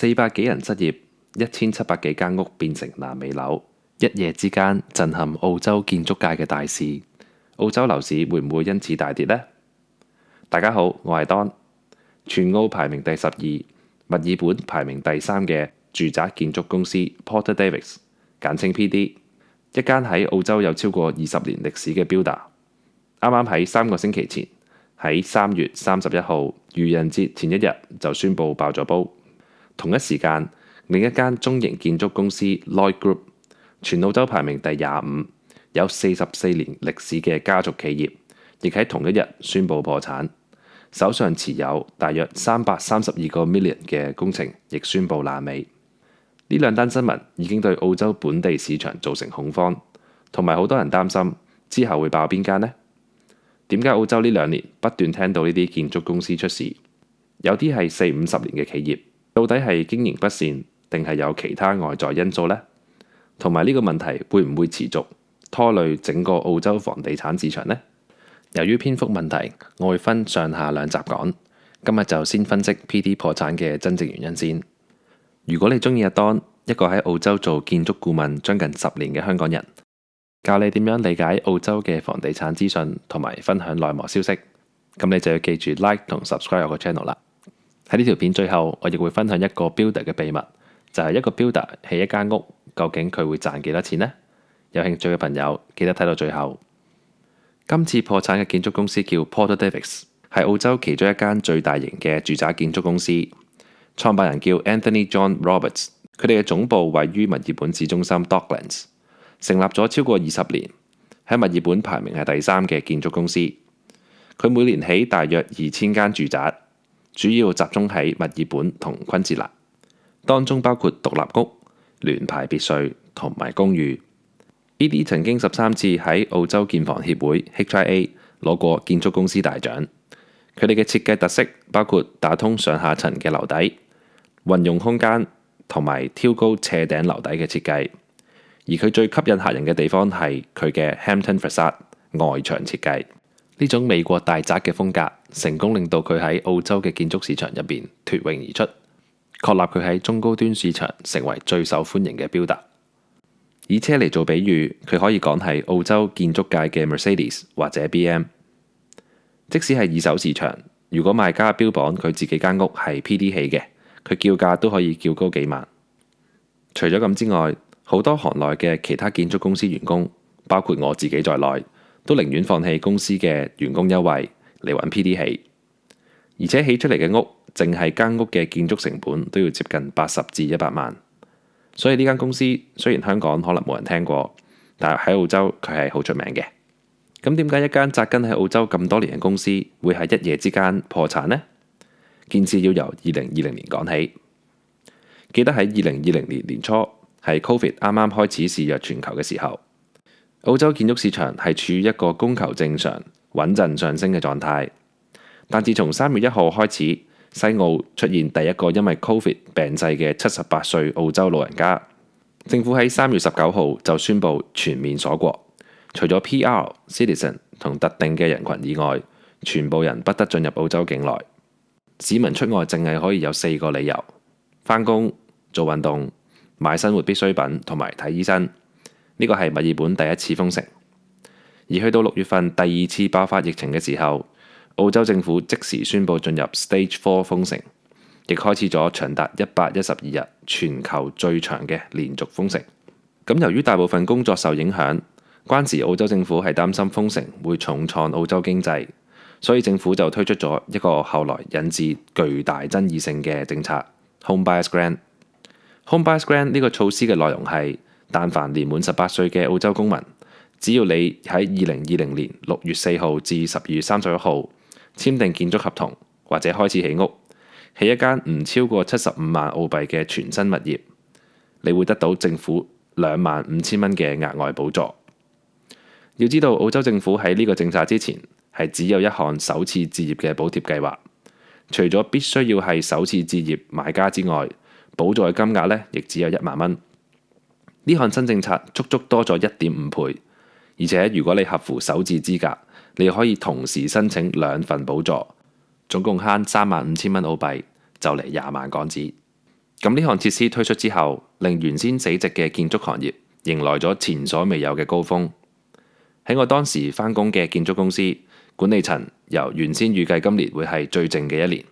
400幾人失業，1700幾間屋變成爛尾樓，一夜之間震撼澳洲建築界嘅大事。澳洲樓市會唔會因此大跌呢？大家好，我係 Don。全澳排名第12、墨爾本排名第3嘅住宅建築公司 Porter Davis， 簡稱 PD， 一間喺澳洲有超過20年歷史嘅 builder， 啱啱喺3個星期前，喺3月31號愚人節前一日就宣布爆咗煲。同一時間，另一間中型建築公司 Lloyd Group， 全澳洲排名第25，有44年歷史嘅家族企業，亦喺同一日宣布破產。手上持有大約332個 million 嘅工程，亦宣布爛尾。呢兩單新聞已經對澳洲本地市場造成恐慌，同埋好多人擔心之後會爆邊間呢？點解澳洲呢2年不斷聽到呢啲建築公司出事？有啲係40-50年嘅企業，到底係經營不善，定係有其他外在因素呢？同埋呢個問題會唔會持續拖累整個澳洲房地產市場呢？由於篇幅問題，我會分上下2集講。今日就先分析 PD 破產嘅真正原因先。如果你中意阿 Don， 一個喺澳洲做建築顧問將近10年嘅香港人，教你點樣理解澳洲嘅房地產資訊同埋分享內幕消息，咁你就要記住 like 同 subscribe 我個 channel 啦。喺呢條片最後，我亦會分享一個 builder 嘅秘密，就係一個 builder 起一間屋，究竟佢會賺幾多錢呢？有興趣嘅朋友記得睇到最後。今次破產嘅建築公司叫 Porter Davis， 係澳洲其中一間最大型嘅住宅建築公司。創辦人叫 Anthony John Roberts， 佢哋嘅總部位於墨爾本市中心 Docklands， 成立咗超過20年，喺墨爾本排名係第3嘅建築公司。佢每年起大約2000間住宅，主要集中喺墨爾本同昆士蘭，當中包括獨立屋、聯排別墅同埋公寓。PD 曾經13次喺澳洲建房協會 HIA 攞過建築公司大獎。佢哋嘅設計特色包括打通上下層嘅樓底、運用空間同埋挑高斜頂樓底嘅設計。而佢最吸引客人嘅地方係佢嘅 Hampton Facade 外牆設計。呢種美國大宅嘅風格，成功令到佢喺澳洲嘅建築市場入邊脫穎而出，確立佢喺中高端市場成為最受歡迎嘅 builder。以車嚟做比喻，佢可以講係澳洲建築界嘅 Mercedes 或者 BM。即使係二手市場，如果賣家標榜佢自己間屋係 PD 起嘅，佢叫價都可以叫高幾萬。除咗咁之外，好多行內嘅其他建築公司員工，包括我自己在內，都寧願放棄公司嘅員工優惠嚟揾 PD 起。而且起出嚟嘅屋，淨係間屋嘅建築成本都要接近80至100萬。所以呢間公司雖然香港可能冇人聽過，但係喺澳洲佢係好出名嘅。咁點解一間紮根喺澳洲咁多年嘅公司會喺一夜之間破產呢？件事要由2020年講起。記得喺2020年年初，係 Covid 啱啱開始肆虐全球嘅時候，澳洲建築市場係處於一個供求正常、穩陣上升嘅狀態。但自從3月1號開始，西澳出現第一個因為 Covid 病逝嘅78歲澳洲老人家，政府喺3月19號就宣布全面鎖國，除咗 PR、Citizen 同特定嘅人群以外，全部人不得進入澳洲境內。市民出外淨係可以有4個理由：返工、做運動、買生活必需品同埋睇醫生。呢個係墨爾本第一次封城。而去到6月份第2次爆發疫情嘅時候，澳洲政府即時宣布進入 Stage 4封城，亦開始咗長達112日全球最長嘅連續封城。咁由於大部分工作受影響，關時澳洲政府係擔心封城會重創澳洲經濟，所以政府就推出咗一個後來引致巨大爭議性嘅政策 Home Buyers Grant。Home Buyers Grant 呢個措施嘅內容係，但凡年滿18歲嘅澳洲公民，只要你喺2020年6月4號至12月31號簽訂建築合同或者開始起屋，起一間唔超過75萬澳幣嘅全新物業，你會得到政府25,000蚊嘅額外補助。要知道澳洲政府喺呢個政策之前係只有一項首次置業嘅補貼計劃，除咗必須要係首次置業買家之外，補助嘅金額呢亦只有1萬蚊。呢項新政策足足多咗1.5倍，而且如果你合乎首置資格，你可以同時申請2份補助，總共慳35,000蚊澳幣，就嚟20萬港紙。咁呢項設施推出之後，令原先死寂嘅建築行業迎來咗前所未有嘅高峰。喺我當時返工嘅建築公司，管理層由原先預計今年會係最靜嘅一年，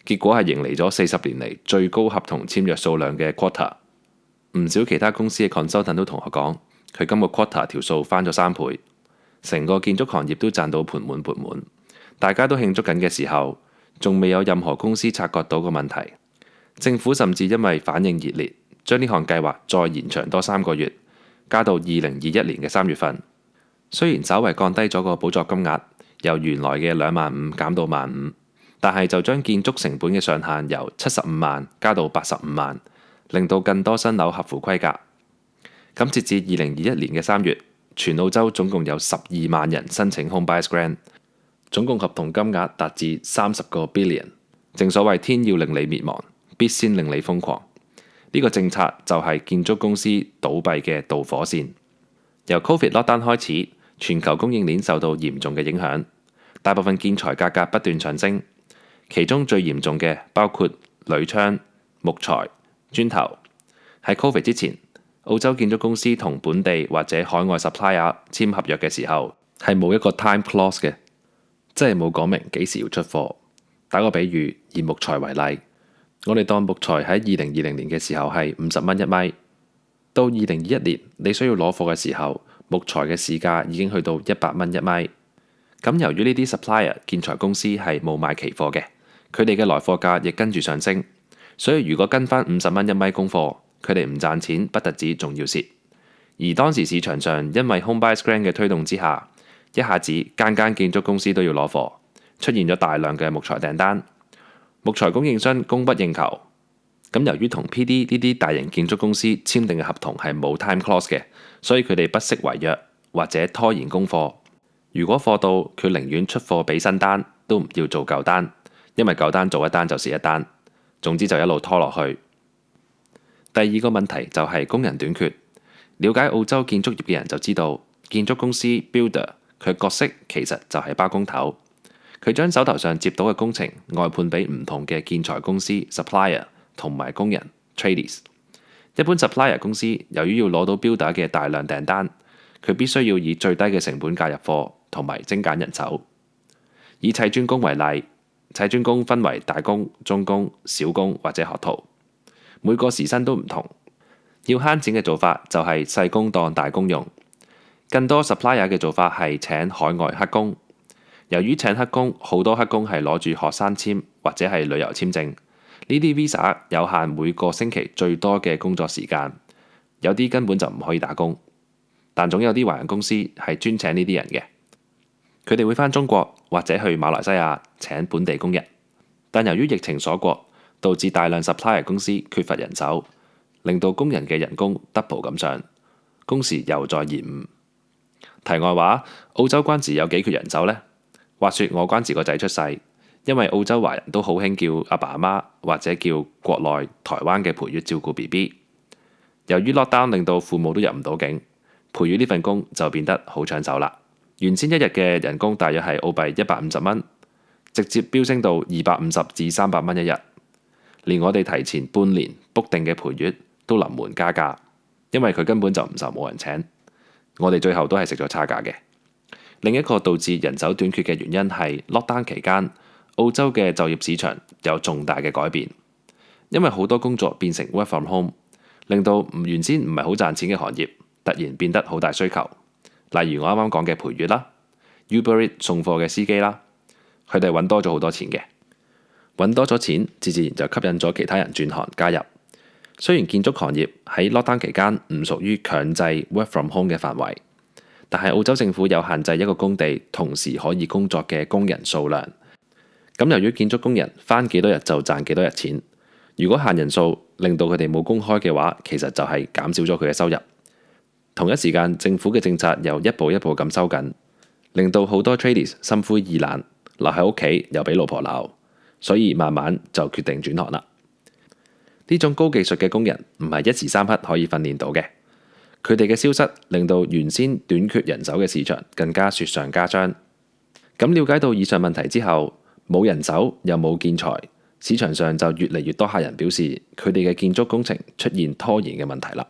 結果係迎嚟咗40年嚟最高合同簽約數量嘅 quarter。唔少其他公司嘅 consultant 都同我講，佢今個 quarter 條數翻咗3倍，成個建築行業都賺到盆滿缽滿。大家都慶祝緊嘅時候，仲未有任何公司察覺到個問題。政府甚至因為反應熱烈，將呢項計劃再延長多3個月，加到2021年嘅3月份。雖然稍為降低咗個補助金額，由原來嘅25000減到15000，但係就將建築成本嘅上限由75萬加到85萬，令到更多新樓合乎規格。咁截至2021年嘅3月，全澳洲總共有12萬人申請 Home Buyers Grant， 總共合同金額達至30個 billion。正所謂天要令你滅亡，必先令你瘋狂。呢個政策就係建築公司倒閉嘅導火線。由 Covid lockdown 開始，全球供應鏈受到嚴重嘅影響，大部分建材價格不斷上升，其中最嚴重嘅包括鋁窗、木材、磚頭。喺 Covid 之前，澳洲建築公司同本地或者海外 supplier 簽合約嘅時候，係冇一個 time clause 嘅，即係冇講明幾時要出貨。打個比喻，以木材為例，我哋當木材喺2020年嘅時候係50蚊一米，到2021年你需要攞貨嘅時候，木材嘅市價已經去到100蚊一米。咁由於呢啲 supplier 建材公司係冇買期貨嘅，佢哋嘅來貨價亦跟住上升，所以如果跟翻50蚊一米供貨，佢哋唔賺錢，不特止仲要蝕。而當時市場上因為 Home Buyers Grant 嘅推動之下，一下子間間建築公司都要攞貨，出現咗大量嘅木材訂單，木材供應商供不應求。咁由於同 PD 呢啲大型建築公司簽訂嘅合同係冇 time clause 嘅，所以佢哋不惜違約或者拖延供貨。如果貨到，佢寧願出貨俾新單，都唔要做舊單，因為舊單做一單就蝕一單。總之就一路拖落去。第二個問題就係工人短缺。了解澳洲建築業嘅人就知道，建築公司 builder 佢角色其實就係包工頭，佢將手頭上接到嘅工程外判俾唔同嘅建材公司 supplier 同埋工人 tradies。一般 supplier 公司由於要攞到 builder 嘅大量訂單，佢必須要以最低嘅成本價入貨同埋精簡人手。以砌磚工為例，砌磚工分為大工、中工、小工或者學徒，每個時薪都唔同。要慳錢嘅做法就係細工當大工用。更多 supplier 嘅做法係請海外黑工。由於請黑工，好多黑工係攞住學生簽或者係旅遊簽證，呢啲 visa 有限每個星期最多嘅工作時間，有啲根本就唔可以打工。但總有啲華人公司係專請呢啲人嘅，佢哋會返中國或者去馬來西亞請本地工人。但由於疫情鎖國，導致大量 supplier 公司缺乏人手，令到工人嘅人工 double 咁上，工時又再延誤。題外話，澳洲關時有幾缺人手呢？話說我關時個仔出世，因為澳洲華人都好興叫阿爸阿媽或者叫國內台灣嘅陪月照顧 BB。由於 lockdown 令到父母都入唔到境，陪月呢份工就變得好搶手啦。原先一日嘅人工大約係澳幣150蚊，直接飆升到250至300蚊一日。連我哋提前半年 book 定嘅陪月都臨門加價，因為佢根本就唔受冇人請。我哋最後都係食咗差價嘅。另一個導致人手短缺嘅原因係 lockdown 期間，澳洲嘅就業市場有重大嘅改變，因為好多工作變成 work from home，令到原先唔係好賺錢嘅行業突然變得好大需求。例如我啱啱講嘅陪月啦、Uber Eats 送貨嘅司機啦，佢哋揾多咗好多錢嘅，揾多咗錢，自然就吸引咗其他人轉行加入。雖然建築行業喺 lockdown 期間唔屬於強制 work from home 嘅範圍，但係澳洲政府有限制一個工地同時可以工作嘅工人數量。咁由於建築工人返幾多日就賺幾多日錢，如果限人數令到佢哋冇工開嘅話，其實就係減少咗佢嘅收入。同一時間，政府嘅政策又一步一步咁收緊，令到好多 tradies 心灰意冷，留喺屋企又俾老婆鬧，所以慢慢就決定轉行啦。呢種高技術嘅工人唔係一時三刻可以訓練到嘅，佢哋嘅消失令到原先短缺人手嘅市場更加雪上加霜。咁了解到以上問題之後，冇人手又冇建材市場上就越嚟越多客人表示佢哋嘅建築工程出現拖延嘅問題啦。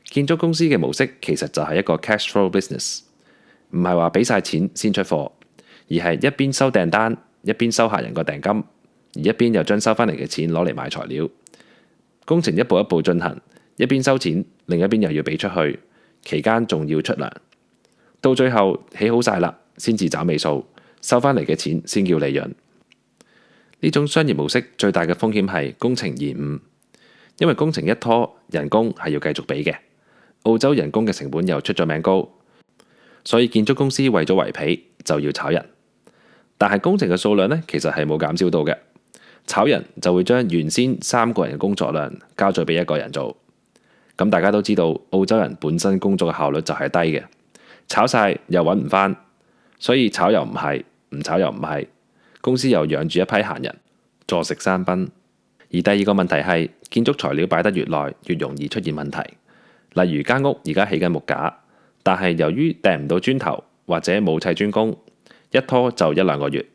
建築公司嘅模式其實就係一個 cash flow business， 唔係話俾晒錢先出貨，而係一邊收訂單，一邊收客人個訂金，而一邊又將收翻嚟嘅錢攞嚟買材料。工程一步一步進行，一邊收錢，另一邊又要俾出去，期間仲要出糧。到最後起好晒啦，先至找尾數，收翻嚟嘅錢先叫利潤。呢種商業模式最大嘅風險係工程延誤，因為工程一拖，人工係要繼續俾嘅。澳洲人工嘅成本又出咗名高，所以建築公司為咗圍皮就要炒人。但係工程嘅數量呢，其實係冇減少到嘅。炒人就會將原先3個人嘅工作量交咗俾1個人做。咁大家都知道澳洲人本身工作嘅效率就係低嘅，炒晒又揾唔返，所以炒又唔係，唔炒又唔係，公司又養住一批閒人坐食山崩。而第二個問題係建築材料擺得越耐越容易出現問題。例如間屋而家起緊木架，但係由於訂唔到磚頭或者冇砌磚工，一拖就1-2個月。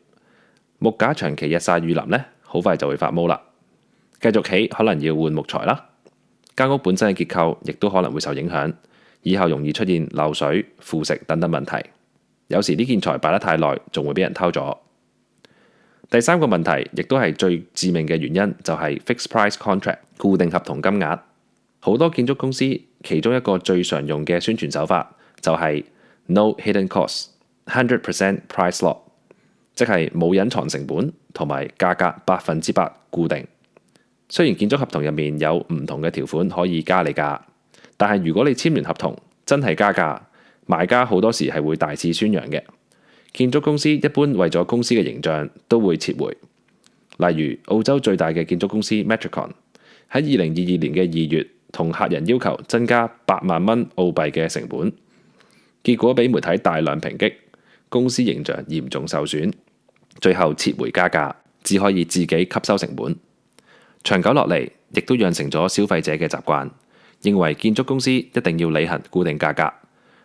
木架長期日曬雨淋呢，好快就會發毛啦。繼續起可能要換木材啦，間屋本身嘅結構亦都可能會受影響，以後容易出現漏水、腐蝕等等問題。有時啲建材擺得太耐，仲會俾人偷咗。第三個問題，亦都係最致命嘅原因，就係 fixed price contract 固定合同金額。好多建築公司其中一個最常用嘅宣傳手法就係 no hidden costs 100% price lock， 即係冇隱藏成本同埋價格100%固定。雖然建築合同入面有唔同嘅條款可以加你價，但係如果你簽完合同真係加價，賣家好多時係會大肆宣揚嘅。建築公司一般為咗公司嘅形象都會撤回。例如澳洲最大嘅建築公司 Metricon 喺2022年嘅2月同客人要求增加8萬蚊澳幣嘅成本，結果俾媒體大量抨擊，公司形象嚴重受損，最後撤回加價，只可以自己吸收成本。長久落嚟，亦都養成咗消費者嘅習慣，認為建築公司一定要履行固定價格，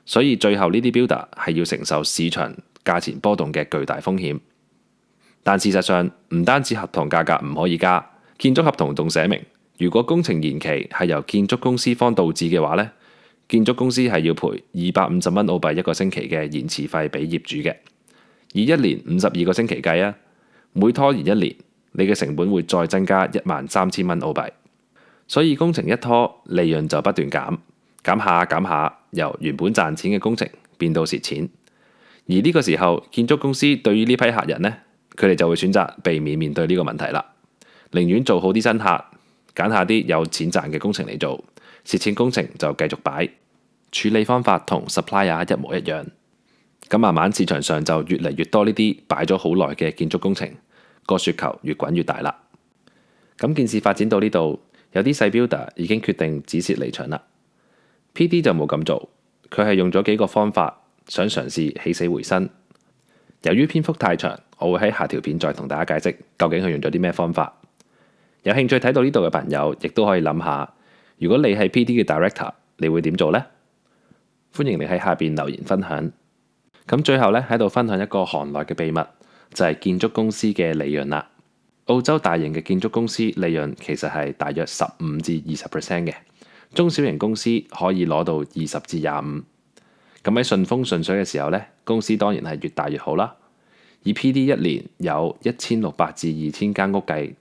所以最後呢啲 builder 係要承受市場價錢波動嘅巨大風險。但事實上，唔單止合同價格唔可以加，建築合同仲寫明，如果工程延期係由建築公司方導致嘅話呢，建築公司係要賠250蚊澳幣1個星期嘅延遲費俾業主嘅。以1年52個星期計啊，每拖延1年，你嘅成本會再增加13000蚊澳幣。所以工程一拖，利潤就不斷減，減下減下，由原本賺錢嘅工程變到蝕錢。而呢個時候，建築公司對於呢批客人呢，佢哋就會選擇避免面對呢個問題啦，寧願做好啲新客，揀下啲有錢賺嘅工程嚟做，蝕錢工程就繼續擺。處理方法同 supplier 一模一樣。咁慢慢市場上就越嚟越多呢啲擺咗好耐嘅建築工程，個雪球越滾越大啦。咁件事發展到呢度，有啲細 builder 已經決定止蝕離場啦。PD 就冇咁做，佢係用咗幾個方法想嘗試起死回生。由於篇幅太長，我會喺下條片再同大家解釋究竟佢用咗啲咩方法。有興趣睇到呢度嘅朋友，亦都可以諗下，如果你係 PD 嘅 director， 你會點做呢？歡迎你喺下邊留言分享。咁最後咧，喺度分享一個行內嘅秘密，就係建築公司嘅利潤啦。澳洲大型嘅建築公司利潤其實係大約15至20% 嘅，中小型公司可以攞到20至25%。咁喺順風順水嘅時候呢，公司當然係越大越好啦。以 PD 一年有1600至2000間屋計，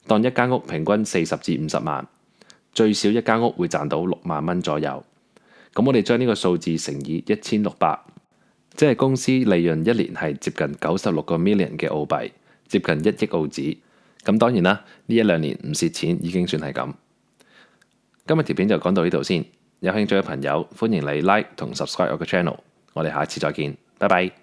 當一間屋平均40至50萬，最少一間屋會賺到6萬蚊左右。咁我哋將呢個數字乘以1600，即係公司利潤一年係接近96個 million 嘅澳幣，接近1億澳紙。咁當然啦，呢1-2年唔蝕錢已經算係咁。今日條片就講到呢度先。有興趣嘅朋友歡迎你 like 同 subscribe 我嘅 channel。我哋下一次再見，拜拜。